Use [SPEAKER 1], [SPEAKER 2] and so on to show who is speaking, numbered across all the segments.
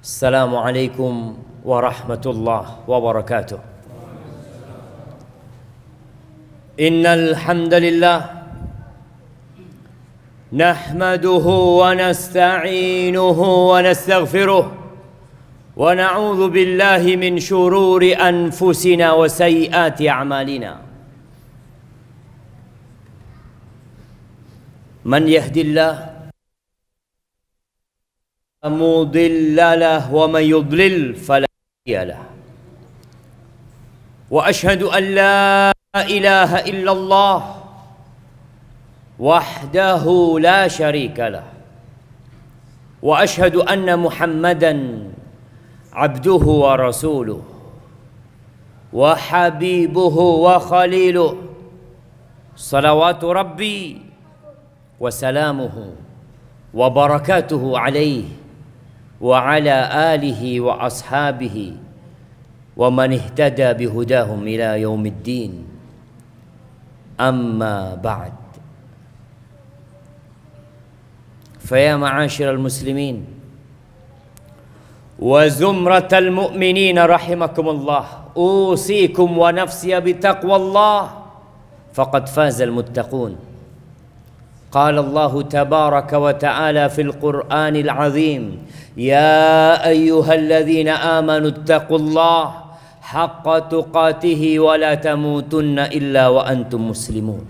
[SPEAKER 1] Assalamualaikum warahmatullahi wabarakatuh. Innal hamdalillah nahmaduhu wa nasta'inuhu wa nastaghfiruh wa na'udzu billahi min shururi anfusina wa sayyiati a'malina. Man yahdillahu مضل له ومن يضلل فلا هادي له واشهد ان لا اله الا الله وحده لا شريك له واشهد ان محمدا عبده ورسوله وحبيبه وخليله صلوات ربي وسلامه وبركاته عليه وعلى آله وأصحابه ومن اهتدى بهداهم إلى يوم الدين. أما بعد، فيا معاشر المسلمين وزمرة المؤمنين رحمكم الله، أوصيكم ونفسي بتقوى الله فقد فاز المتقون. قال الله تبارك وتعالى في القرآن العظيم: يا أيها الذين آمنوا اتقوا الله حق تقاته ولا تموتن إلا وأنتم مسلمون.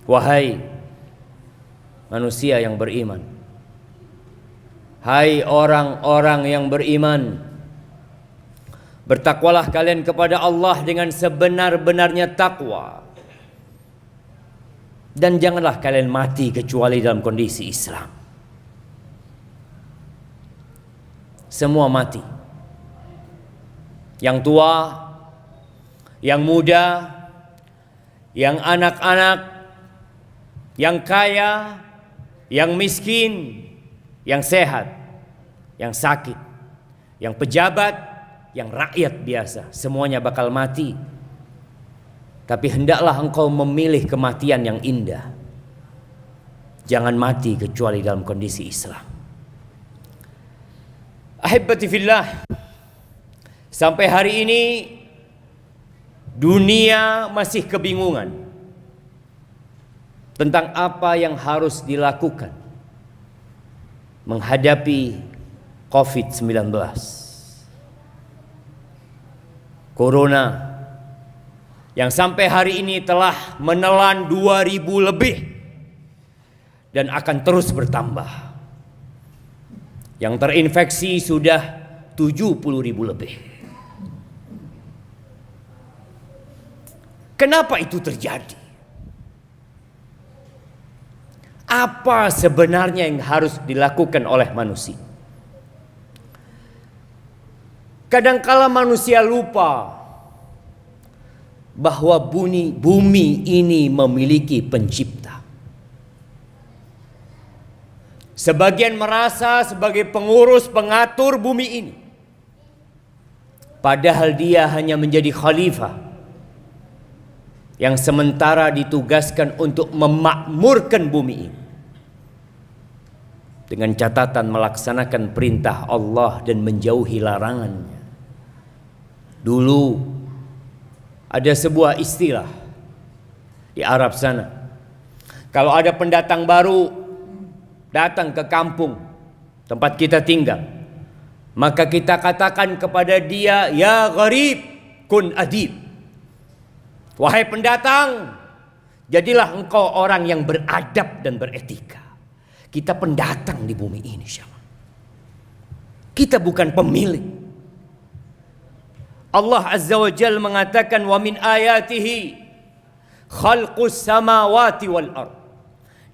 [SPEAKER 1] Wahai manusia yang beriman, hai orang-orang yang beriman, bertakwalah kalian kepada Allah dengan sebenar-benarnya takwa. Dan janganlah kalian mati kecuali dalam kondisi Islam. Semua mati. Yang tua, yang muda, yang anak-anak, yang kaya, yang miskin, yang sehat, yang sakit, yang pejabat, yang rakyat biasa, semuanya bakal mati. Tapi hendaklah engkau memilih kematian yang indah. Jangan mati kecuali dalam kondisi Islam. Ahibbati fillah, sampai hari ini dunia masih kebingungan tentang apa yang harus dilakukan menghadapi COVID-19. Corona yang sampai hari ini telah menelan 2.000 lebih dan akan terus bertambah. Yang terinfeksi sudah 70.000 lebih. Kenapa itu terjadi? Apa sebenarnya yang harus dilakukan oleh manusia? Kadangkala manusia lupa bahwa bumi ini memiliki pencipta. Sebagian merasa sebagai pengurus pengatur bumi ini, padahal dia hanya menjadi khalifah yang sementara ditugaskan untuk memakmurkan bumi ini dengan catatan melaksanakan perintah Allah dan menjauhi larangannya. Dulu ada sebuah istilah di Arab sana. Kalau ada pendatang baru datang ke kampung tempat kita tinggal, maka kita katakan kepada dia, ya gharib kun adib. Wahai pendatang, jadilah engkau orang yang beradab dan beretika. Kita pendatang di bumi ini, syama. Kita bukan pemilik. Allah Azza wa Jalla mengatakan, wa min ayatihi khalqus samawati wal ard.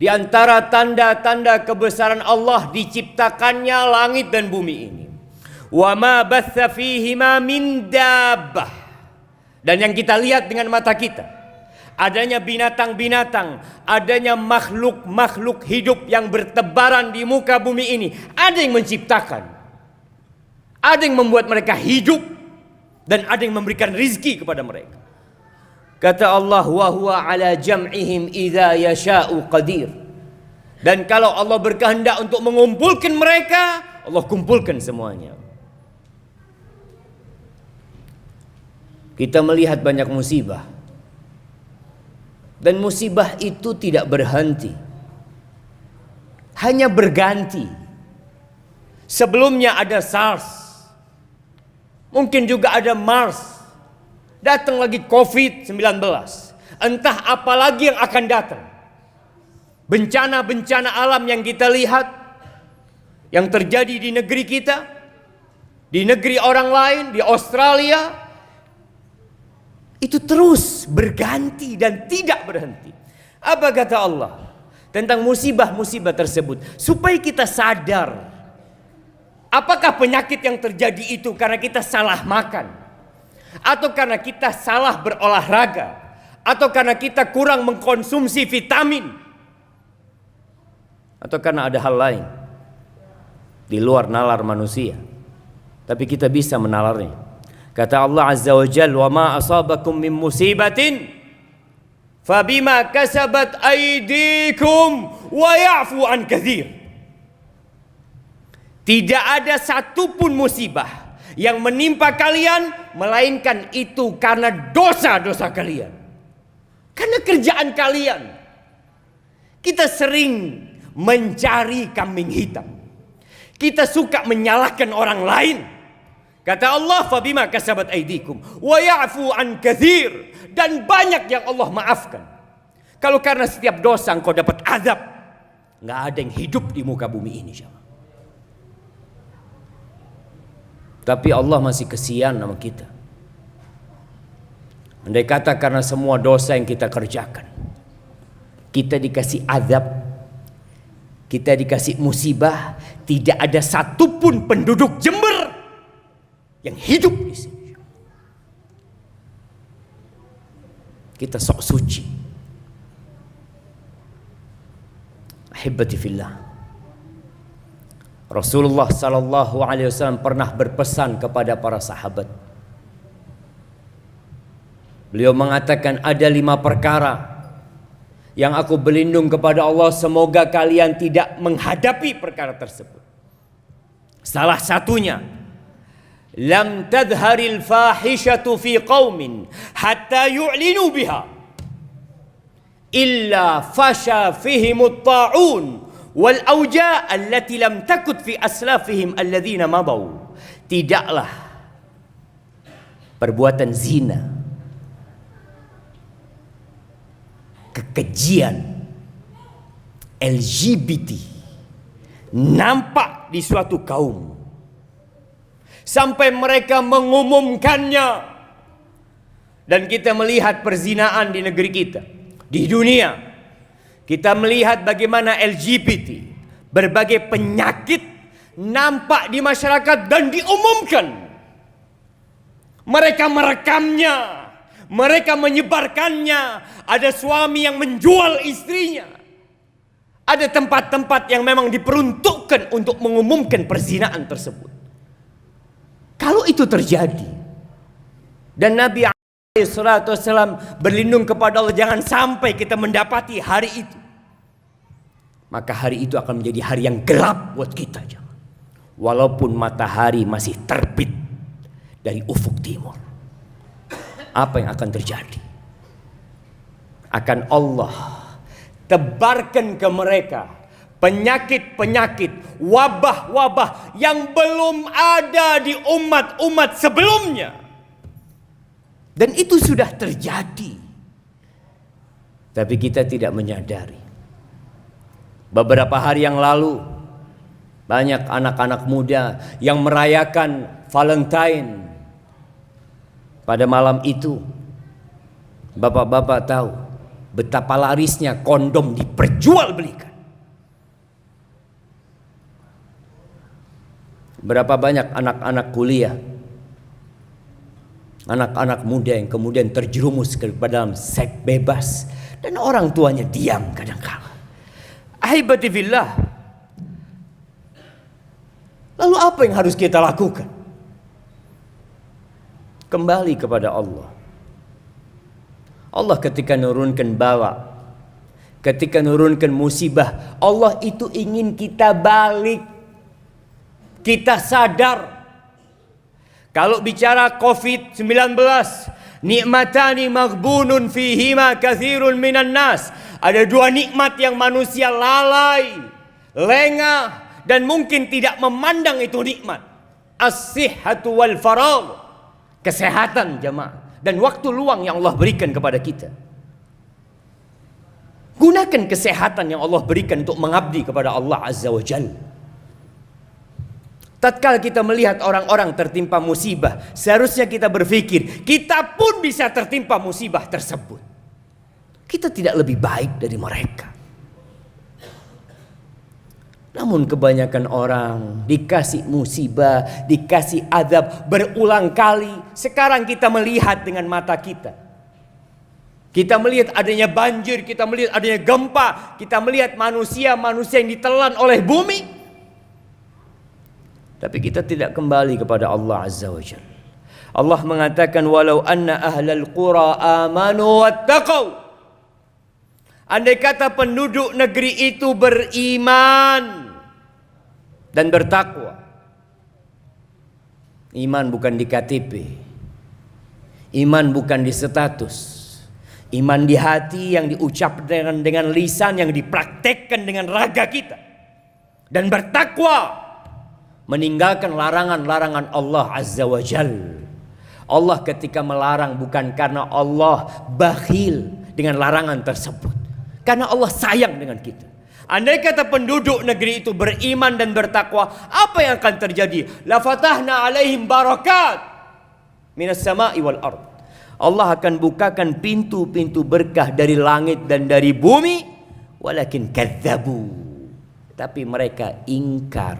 [SPEAKER 1] Di antara tanda-tanda kebesaran Allah diciptakannya langit dan bumi ini. Wa ma batha fihima min dabbah. Dan yang kita lihat dengan mata kita, adanya binatang-binatang, adanya makhluk-makhluk hidup yang bertebaran di muka bumi ini. Ada yang menciptakan, ada yang membuat mereka hidup, dan ada yang memberikan rizki kepada mereka. Kata Allah, wa huwa ala jam'ihim idza yasha'u qadir. Dan kalau Allah berkehendak untuk mengumpulkan mereka, Allah kumpulkan semuanya. Kita melihat banyak musibah, dan musibah itu tidak berhenti, hanya berganti. Sebelumnya ada SARS, mungkin juga ada MERS, datang lagi COVID-19, entah apa lagi yang akan datang. Bencana-bencana alam yang kita lihat, yang terjadi di negeri kita, di negeri orang lain, di Australia, itu terus berganti dan tidak berhenti. Apa kata Allah tentang musibah-musibah tersebut? Supaya kita sadar, apakah penyakit yang terjadi itu karena kita salah makan, atau karena kita salah berolahraga, atau karena kita kurang mengkonsumsi vitamin, atau karena ada hal lain di luar nalar manusia, tapi kita bisa menalarnya. Kata Allah Azza wa Jalla, "Wa ma asabakum min musibatin fabima kasabat aydikum wa ya'fu an katsir." Tidak ada satupun musibah yang menimpa kalian melainkan itu karena dosa-dosa kalian, karena kerjaan kalian. Kita sering mencari kambing hitam, kita suka menyalahkan orang lain. Kata Allah, "Fabima kasabat aydikum wa ya'fu an katsir." Dan banyak yang Allah maafkan. Kalau karena setiap dosa engkau dapat azab, nggak ada yang hidup di muka bumi ini. Tapi Allah masih kesian sama kita. Andai kata karena semua dosa yang kita kerjakan, kita dikasih azab, kita dikasih musibah, tidak ada satupun penduduk Jember yang hidup di sini. Kita sok suci. Ahibati fillah, Rasulullah sallallahu alaihi wasallam pernah berpesan kepada para sahabat. Beliau mengatakan, ada 5 perkara yang aku berlindung kepada Allah, semoga kalian tidak menghadapi perkara tersebut. Salah satunya, lam tadharil fahishatu fi qaumin hatta yu'linu biha illa fasha fihimut ta'un wal auja allati lam takut fi aslafihim alladhina madaw. Tidaklah perbuatan zina, kekejian, LGBT nampak di suatu kaum sampai mereka mengumumkannya. Dan kita melihat perzinaan di negeri kita, di dunia. Kita melihat bagaimana LGBT, berbagai penyakit nampak di masyarakat dan diumumkan. Mereka merekamnya, mereka menyebarkannya. Ada suami yang menjual istrinya. Ada tempat-tempat yang memang diperuntukkan untuk mengumumkan perzinaan tersebut. Kalau itu terjadi, dan Nabi SAW berlindung kepada Allah, jangan sampai kita mendapati hari itu, maka hari itu akan menjadi hari yang gelap buat kita. Walaupun matahari masih terbit dari ufuk timur, apa yang akan terjadi? Akan Allah tebarkan ke mereka penyakit-penyakit, wabah-wabah yang belum ada di umat-umat sebelumnya. Dan itu sudah terjadi, tapi kita tidak menyadari. Beberapa hari yang lalu, banyak anak-anak muda yang merayakan Valentine. Pada malam itu, bapak-bapak tahu betapa larisnya kondom diperjualbelikan. Berapa banyak anak-anak kuliah, anak-anak muda yang kemudian terjerumus ke dalam seks bebas, dan orang tuanya diam kadang-kala. Ahibati fillah, lalu apa yang harus kita lakukan? Kembali kepada Allah. Allah ketika nurunkan bala, ketika nurunkan musibah, Allah itu ingin kita balik kita sadar kalau bicara COVID-19, nikmatani maghbunun fihima katsirun minan nas. Ada dua nikmat yang manusia lalai, lengah, dan mungkin tidak memandang itu nikmat. As-sihhatu wal faragh. Kesehatan jemaah dan waktu luang yang Allah berikan kepada kita. Gunakan kesehatan yang Allah berikan untuk mengabdi kepada Allah Azza wa Jalla. Tatkala kita melihat orang-orang tertimpa musibah, seharusnya kita berpikir, kita pun bisa tertimpa musibah tersebut. Kita tidak lebih baik dari mereka. Namun kebanyakan orang dikasih musibah, dikasih azab berulang kali. Sekarang kita melihat dengan mata kita. Kita melihat adanya banjir, kita melihat adanya gempa, kita melihat manusia-manusia yang ditelan oleh bumi. Tapi kita tidak kembali kepada Allah Azza wa Jalla. Allah mengatakan walau anna ahlal qura amanu wattaqau. Andai kata penduduk negeri itu beriman dan bertakwa. Iman bukan di KTP. Iman bukan di status. Iman di hati yang diucapkan dengan lisan, yang dipraktekkan dengan raga kita. Dan bertakwa, meninggalkan larangan-larangan Allah Azza wa Jal. Allah ketika melarang bukan karena Allah bakhil dengan larangan tersebut, karena Allah sayang dengan kita. Andai kata penduduk negeri itu beriman dan bertakwa, apa yang akan terjadi? La fatahna alaihim barakat minas sama'i wal ard. Allah akan bukakan pintu-pintu berkah dari langit dan dari bumi. Walakin kadzabu, tapi mereka ingkar.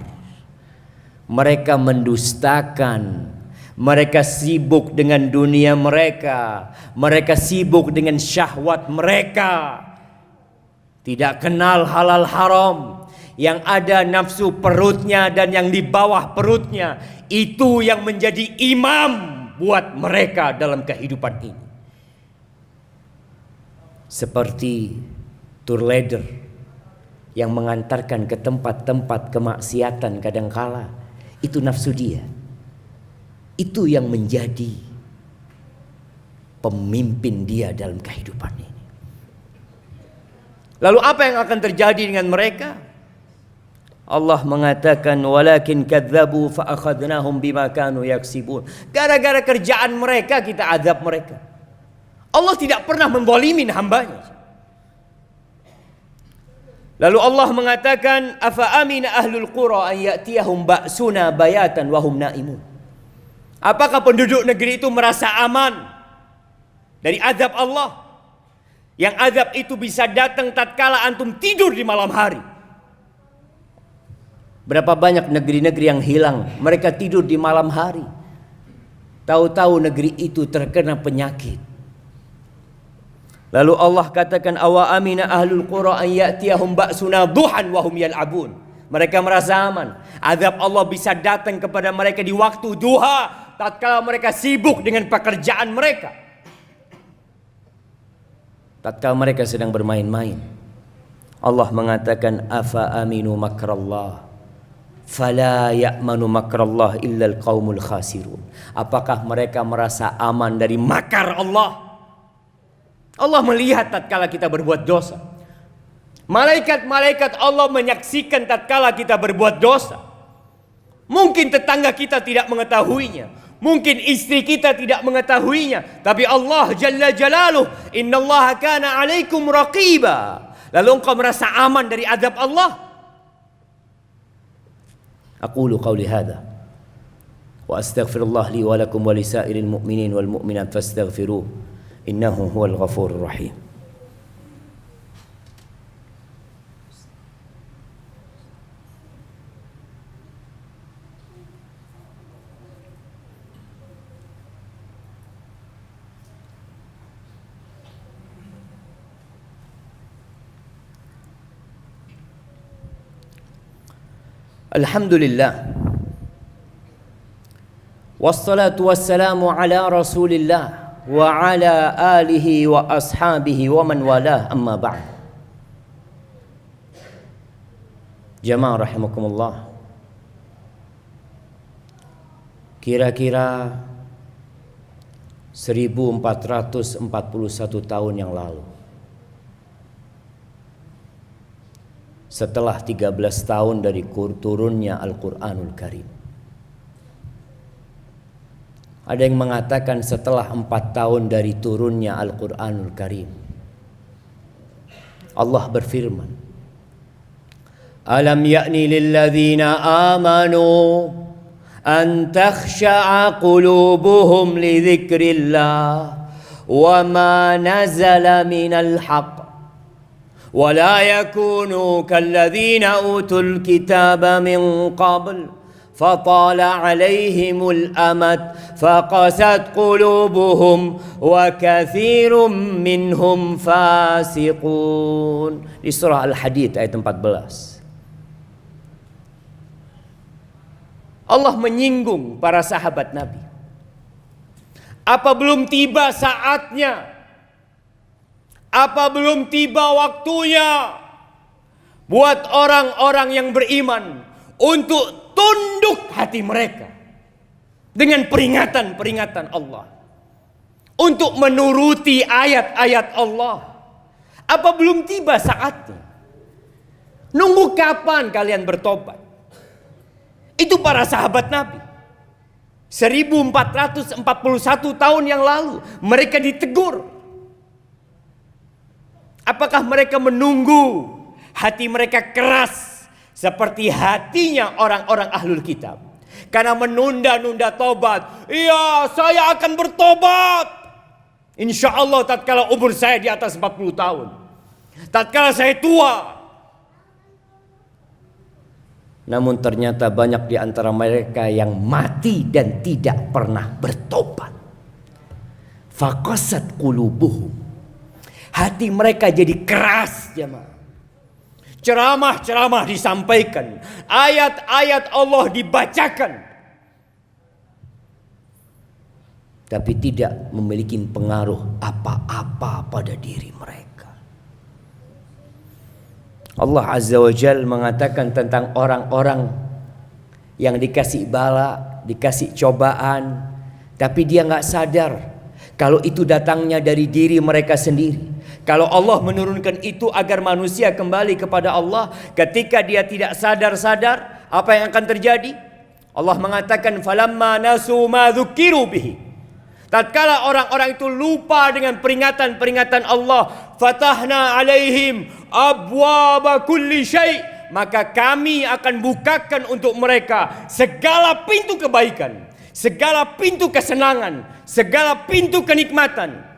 [SPEAKER 1] Mereka mendustakan. Mereka sibuk dengan dunia mereka. Mereka sibuk dengan syahwat mereka. Tidak kenal halal haram. Yang ada nafsu perutnya dan yang di bawah perutnya. Itu yang menjadi imam buat mereka dalam kehidupan ini. Seperti tour leader yang mengantarkan ke tempat-tempat kemaksiatan kadangkala. Itu nafsu dia. Itu yang menjadi pemimpin dia dalam kehidupan ini. Lalu apa yang akan terjadi dengan mereka? Allah mengatakan walakin kadzabu fa akhadnahum bima kanu yaksibun. Gara-gara kerjaan mereka kita azab mereka. Allah tidak pernah menzalimin hambanya. Lalu Allah mengatakan afa amina ahlul qura an ya'tiyahum ba'suna bayatan wa hum naimun. Apakah penduduk negeri itu merasa aman dari azab Allah? Yang azab itu bisa datang tatkala antum tidur di malam hari. Berapa banyak negeri-negeri yang hilang, mereka tidur di malam hari. Tahu-tahu negeri itu terkena penyakit. Lalu Allah katakan awa amina ahlul qura an ya'tiyahum ba'suna duhan wa hum yal'abun. Mereka merasa aman. Azab Allah bisa datang kepada mereka di waktu duha, tatkala mereka sibuk dengan pekerjaan mereka. Tatkala mereka sedang bermain-main. Allah mengatakan afa aminu makrallah fala ya'manu makrallah illa alqaumul khasirun. Apakah mereka merasa aman dari makar Allah? Allah melihat tatkala kita berbuat dosa. Malaikat-malaikat Allah menyaksikan tatkala kita berbuat dosa. Mungkin tetangga kita tidak mengetahuinya, mungkin istri kita tidak mengetahuinya, tapi Allah Jalla Jalaluh, innallaha kana alaikum raqiba. Lalu engkau merasa aman dari azab Allah? Aqulu qawli hadha wa astaghfirullah li wa lakum wa lisairil mu'minin wal mu'minat fastaghfiruh innahu huwal ghafurur rahim. Alhamdulillah. Wassalatu wassalamu ala Rasulillah wa ala alihi wa ashabihi wa man walah amma ba'd. Jamaah rahimakumullah. Kira-kira 1441 tahun yang lalu, setelah 13 tahun dari turunnya Al-Quranul Karim. Ada yang mengatakan setelah 4 tahun dari turunnya Al-Quranul Karim, Allah berfirman, Alam ya'ni lilladzina amanu an takhsha'a qulubuhum li dzikrillah wa ma nazala minal haqq wa la yakunu kalladzina utul kitaba min qabl fatala 'alaihimul amad faqasat qulubuhum wa katsirun minhum fasiqun. Di surah Al-Hadid ayat 14. Allah menyinggung para sahabat Nabi. Apa belum tiba saatnya? Apa belum tiba waktunya buat orang-orang yang beriman untuk tunduk hati mereka dengan peringatan-peringatan Allah, untuk menuruti ayat-ayat Allah? Apa belum tiba saatnya? Nunggu kapan kalian bertobat? Itu para sahabat Nabi. 1441 tahun yang lalu mereka ditegur. Apakah mereka menunggu hati mereka keras seperti hatinya orang-orang ahlul kitab, karena menunda-nunda tobat? Iya, saya akan bertobat, insya Allah tatkala umur saya di atas 40 tahun, tatkala saya tua. Namun ternyata banyak di antara mereka yang mati dan tidak pernah bertobat. Faqasat qulubuhum, hati mereka jadi keras, jemaah. Ceramah-ceramah disampaikan, ayat-ayat Allah dibacakan, tapi tidak memiliki pengaruh apa-apa pada diri mereka. Allah Azza wa Jal mengatakan tentang orang-orang yang dikasih bala, dikasih cobaan, tapi dia nggak sadar kalau itu datangnya dari diri mereka sendiri. Kalau Allah menurunkan itu agar manusia kembali kepada Allah, ketika dia tidak sadar-sadar, apa yang akan terjadi? Allah mengatakan, falamma nasu ma dzukiru bihi. Tatkala orang-orang itu lupa dengan peringatan-peringatan Allah, fatahna alaihim abwaba kulli syai', maka kami akan bukakan untuk mereka segala pintu kebaikan, segala pintu kesenangan, segala pintu kenikmatan.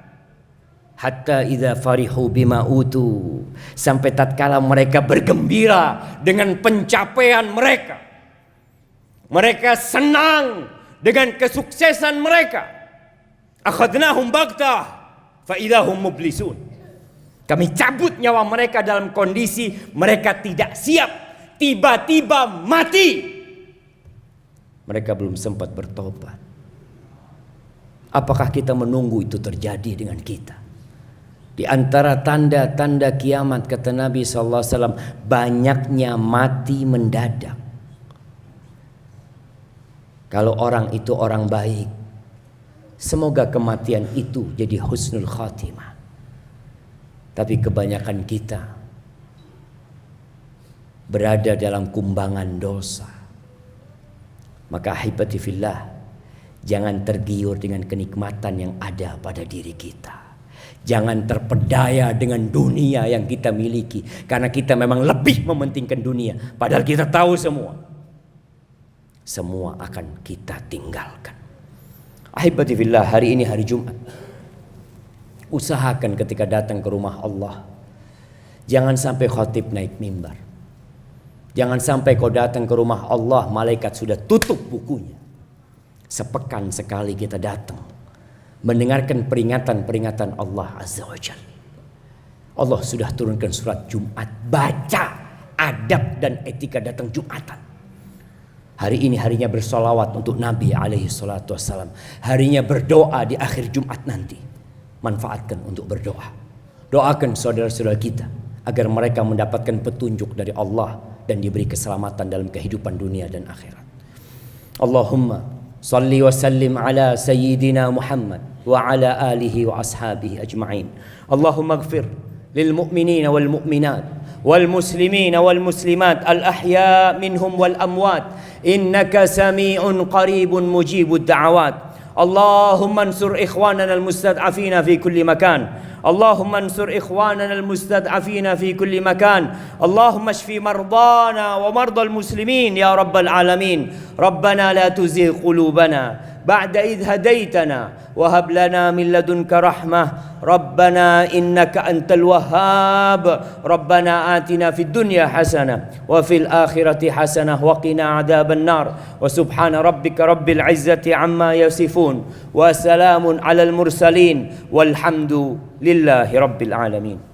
[SPEAKER 1] Hatta idza farihu bima utu, sampai tatkala mereka bergembira dengan pencapaian mereka, mereka senang dengan kesuksesan mereka, akhadnahum baghtah fa idahum mublisun, kami cabut nyawa mereka dalam kondisi mereka tidak siap, tiba-tiba mati. Mereka belum sempat bertobat. Apakah kita menunggu itu terjadi dengan kita? Di antara tanda-tanda kiamat, kata Nabi SAW, banyaknya mati mendadak. Kalau orang itu orang baik, semoga kematian itu jadi husnul khatimah. Tapi kebanyakan kita berada dalam kumbangan dosa. Maka ahibati fillah, jangan tergiur dengan kenikmatan yang ada pada diri kita. Jangan terpedaya dengan dunia yang kita miliki, karena kita memang lebih mementingkan dunia, padahal kita tahu semua akan kita tinggalkan. Ahibati fillah, hari ini hari Jumat. Usahakan ketika datang ke rumah Allah, jangan sampai khatib naik mimbar. Jangan sampai kau datang ke rumah Allah, malaikat sudah tutup bukunya. Sepekan sekali kita datang, mendengarkan peringatan-peringatan Allah Azza wa Jalla. Allah sudah turunkan surat Jumat, baca adab dan etika datang Jumatan. Hari ini harinya bersolawat untuk Nabi alaihi salatu wassalam. Harinya berdoa di akhir Jumat nanti. Manfaatkan untuk berdoa. Doakan saudara-saudara kita agar mereka mendapatkan petunjuk dari Allah dan diberi keselamatan dalam kehidupan dunia dan akhirat. Allahumma صل وسلم على سيدنا محمد وعلى آله وأصحابه أجمعين. اللهم اغفر للمؤمنين والمؤمنات والمسلمين والمسلمات الأحياء منهم والأموات إنك سميع قريب مجيب الدعوات. اللهم انصر إخواننا المستضعفين في كل مكان. اللهم انصر إخواننا المستضعفين في كل مكان. اللهم اشف مرضانا ومرضى المسلمين يا رب العالمين. ربنا لا تزغ قلوبنا بعد إذ هديتنا وهب لنا من لدنك رحمة. ربنا إنك أنت الوهاب. ربنا آتنا في الدنيا حسنة وفي الآخرة حسنة وقنا عذاب النار. وسبحان ربك رب العزة عما يصفون وسلام على المرسلين والحمد لله رب العالمين.